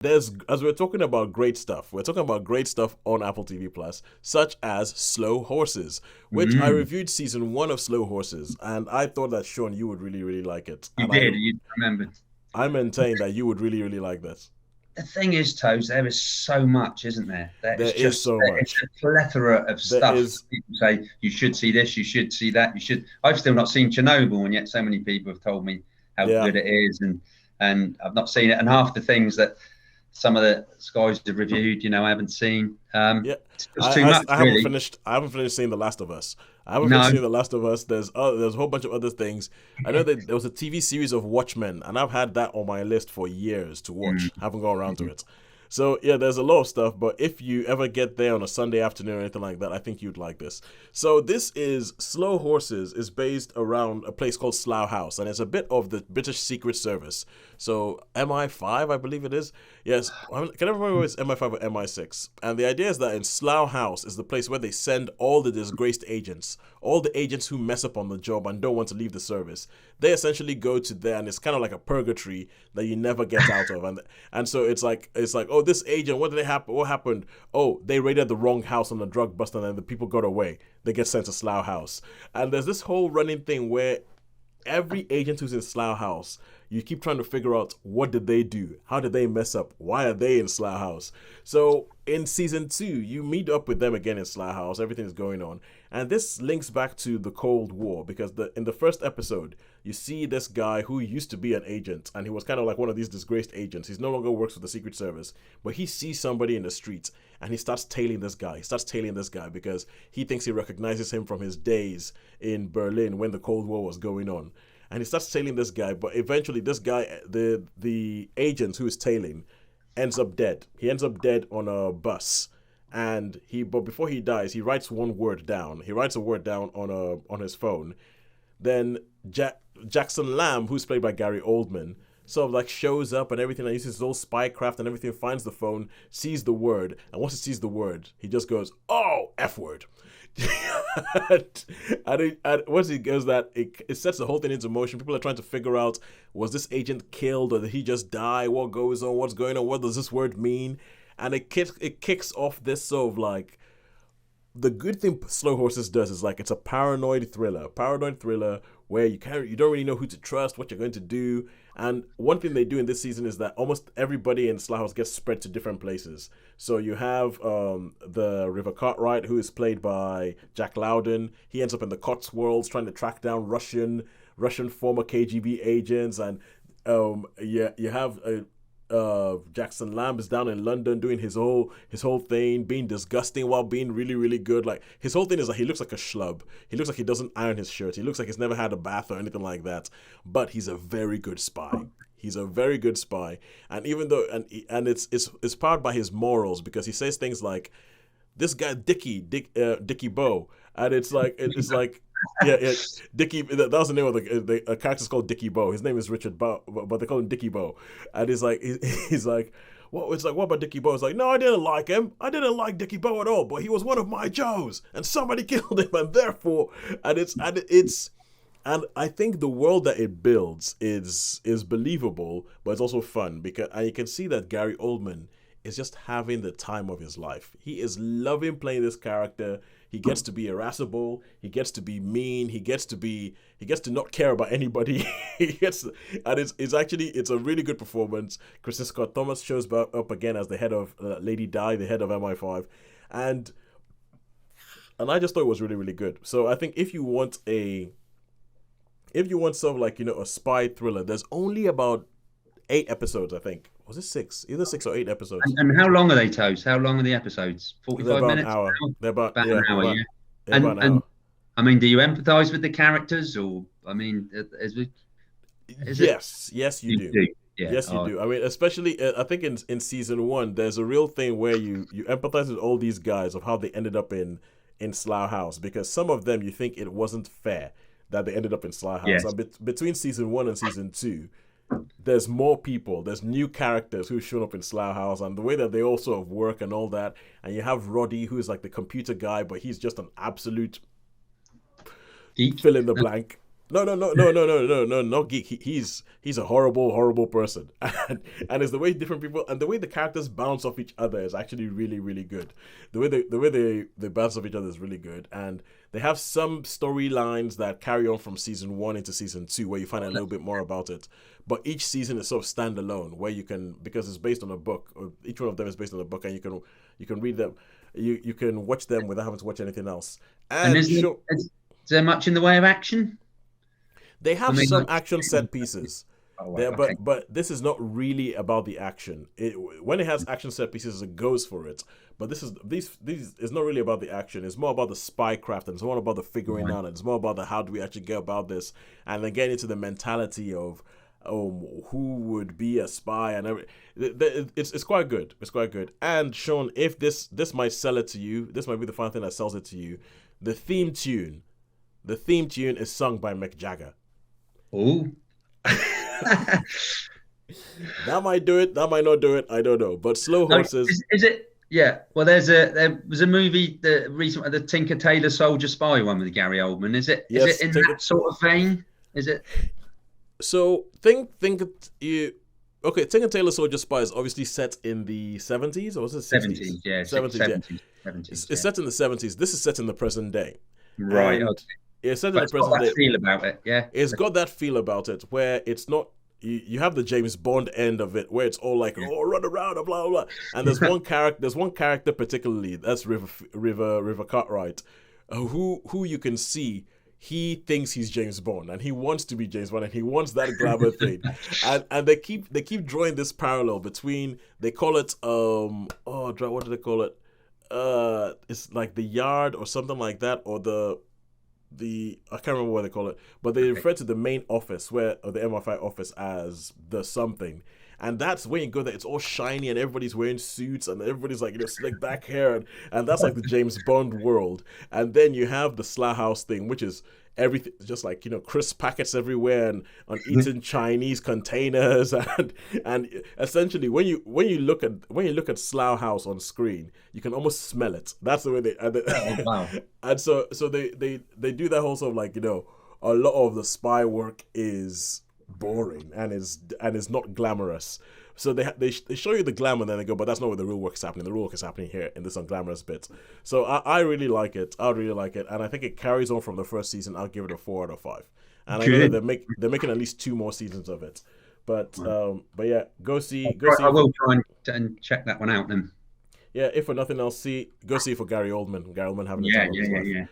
there's as we're talking about great stuff, we're talking about great stuff on Apple TV Plus, such as Slow Horses, which I Mm, reviewed season one of Slow Horses, and I thought that Sean, you would really, really like it, you and did. You remembered. I maintain that you would really, really like this. The thing is, Toes, there is so much, isn't there? There There is is just so it's much. a plethora of There stuff. is, People say you should see this, you should see that, you should. I've still not seen Chernobyl, and yet so many people have told me how yeah. good it is, and I've not seen it. And half the things that some of the guys have reviewed, I haven't seen. Yeah, It's just too much, I haven't really. finished. I haven't finished seeing The Last of Us. I haven't finished No. seeing The Last of Us. There's a whole bunch of other things. I know that there was a TV series of Watchmen, and I've had that on my list for years to watch. Mm. Haven't gone around to it. So yeah, there's a lot of stuff. But if you ever get there on a Sunday afternoon or anything like that, I think you'd like this. So this is Slow Horses is based around a place called Slough House, and it's a bit of the British Secret Service. So MI5, I believe it is. Yes, can I remember if it's MI5 or MI6? And the idea is that in Slough House is the place where they send all the disgraced agents, all the agents who mess up on the job and don't want to leave the service. They essentially go to there, and it's kind of like a purgatory that you never get out of. And so it's like oh, this agent, what did they happen? What happened? Oh, they raided the wrong house on the drug bust, and then the people got away. They get sent to Slough House, and there's this whole running thing where every agent who's in Slough House, you keep trying to figure out what did they do, how did they mess up, why are they in Slough House. So in season two, you meet up with them again in Slough House. Everything is going on, and this links back to the Cold War because in the first episode, you see this guy who used to be an agent, and he was kind of like one of these disgraced agents. He's no longer works for the Secret Service, but he sees somebody in the streets and he starts tailing this guy. He starts tailing this guy because he thinks he recognizes him from his days in Berlin when the Cold War was going on. And he starts tailing this guy, but eventually this guy, the agent who is tailing, ends up dead. He ends up dead on a bus. But before he dies, he writes one word down. He writes a word down on his phone. Then Jackson Lamb, who's played by Gary Oldman, sort of like shows up and everything, and uses his old spycraft and everything, finds the phone, sees the word, and once he sees the word, he just goes, "Oh, F word." and once he goes that, it sets the whole thing into motion. People are trying to figure out, was this agent killed or did he just die? What goes on? What's going on? What does this word mean? And it kicks off this sort of like, the good thing Slow Horses does is like it's a paranoid thriller where you don't really know who to trust, what you're going to do. And one thing they do in this season is that almost everybody in Slough House gets spread to different places. So you have the River Cartwright, who is played by Jack Lowden. He ends up in the Cotswolds trying to track down Russian former KGB agents, and yeah, you have Jackson Lamb is down in London doing his whole thing, being disgusting while being really really good. Like his whole thing is that he looks like a schlub. He looks like he doesn't iron his shirt. He looks like he's never had a bath or anything like that. But he's a very good spy. He's a very good spy, and even though and it's powered by his morals because he says things like this guy Dickie Bow, and it's like yeah, yeah, Dickie. That was the name of the character's called Dickie Bow. His name is Richard Bow, but they call him Dickie Bow. And he's like, what? It's like, what about Dickie Bow? It's like, no, I didn't like him. I didn't like Dickie Bow at all. But he was one of my Joes, and somebody killed him, and therefore, and I think the world that it builds is believable, but it's also fun because and you can see that Gary Oldman is just having the time of his life. He is loving playing this character. He gets to be irascible. He gets to be mean. He gets to not care about anybody. And it's a really good performance. Kristen Scott Thomas shows up again as the head of Lady Di, the head of MI5, and I just thought it was really really good. So I think if you want sort of like a spy thriller, there's only about 8 episodes. I think was it six, either 6 or 8 episodes. And how long are they, Toast? How long are the episodes? They're 45 about an minutes? hour. They're about About yeah, an hour, yeah. about an And hour. I mean, do you empathise with the characters, or I mean, is it Yes, you you do. do? Yeah. Yes, you Oh, do. I mean, especially I think in season one, there's a real thing where you empathize with all these guys of how they ended up in Slough House because some of them you think it wasn't fair that they ended up in Slough House. yes. And between season one and season two, there's more people, there's new characters who shown up in Slough House, and the way that they all sort of work and all that. And you have Roddy, who is like the computer guy, but he's just an absolute Geek. fill in the blank. No, not geek. He's a horrible, horrible person, and it's the way different people and the way the characters bounce off each other is actually really, really good. The way they bounce off each other is really good, and they have some storylines that carry on from season one into season two, where you find out a little bit more about it. But each season is sort of standalone, where you can because it's based on a book, or each one of them is based on a book, and you can read them, you can watch them without having to watch anything else. And And is there much in the way of action? they I have mean, some like, action set pieces oh, right, there, okay. but this is not really about the action. When it has action set pieces, it goes for it. But these is not really about the action. It's more about the spy craft, and it's more about the figuring Right. out. And it's more about the how do we actually go about this, and then get into the mentality of who would be a spy and it's quite good. It's quite good. And Sean, if this might sell it to you, this might be the final thing that sells it to you. The theme tune, the theme tune is sung by Mick Jagger. Oh, That might do it. That might not do it. I don't know. But Slow no, Horses. is it? Yeah. Well, there was a movie, the Tinker Tailor Soldier Spy one with Gary Oldman. Is Yes, it in Tinker. that sort of vein? Is it? So think you. Okay, Tinker Tailor Soldier Spy is obviously set in the 70s or was it 60s? 70s, yeah, 70s, yeah. 70s, 70s, It's yeah. set in the 70s. This is set in the present day. Right. And Okay. it's set in But the it's got present that day. feel about it, yeah. It's got that feel about it where it's not you have the James Bond end of it where it's all like run around and blah blah blah. And there's one character particularly that's River Cartwright, who you can see he thinks he's James Bond and he wants to be James Bond and he wants that glamour thing. And they keep drawing this parallel between they call it what do they call it? It's like the Yard or something like that, or the I can't remember what they call it, but they refer to the main office or the MI5 office as the something. And that's when you go there, it's all shiny and everybody's wearing suits and everybody's like, slick back hair. And that's like the James Bond world. And then you have the Slough House thing, which is everything, just like, crisp packets everywhere and on eating Chinese containers. And essentially, when you look at Slough House on screen, you can almost smell it. That's the way Oh, wow. and so they do that whole sort of like, a lot of the spy work is boring and is not glamorous. So they show you the glamour, and then they go, but that's not where the real work is happening. The real work is happening here in this unglamorous bit. So I really like it. I really like it, and I think it carries on from the first season. I'll give it a 4 out of 5. And I know that they're making at least 2 more seasons of it. But yeah, go see. I will try and check that one out then. Yeah, if for nothing else, go see it for Gary Oldman. Gary Oldman having the Yeah, time of his life. yeah.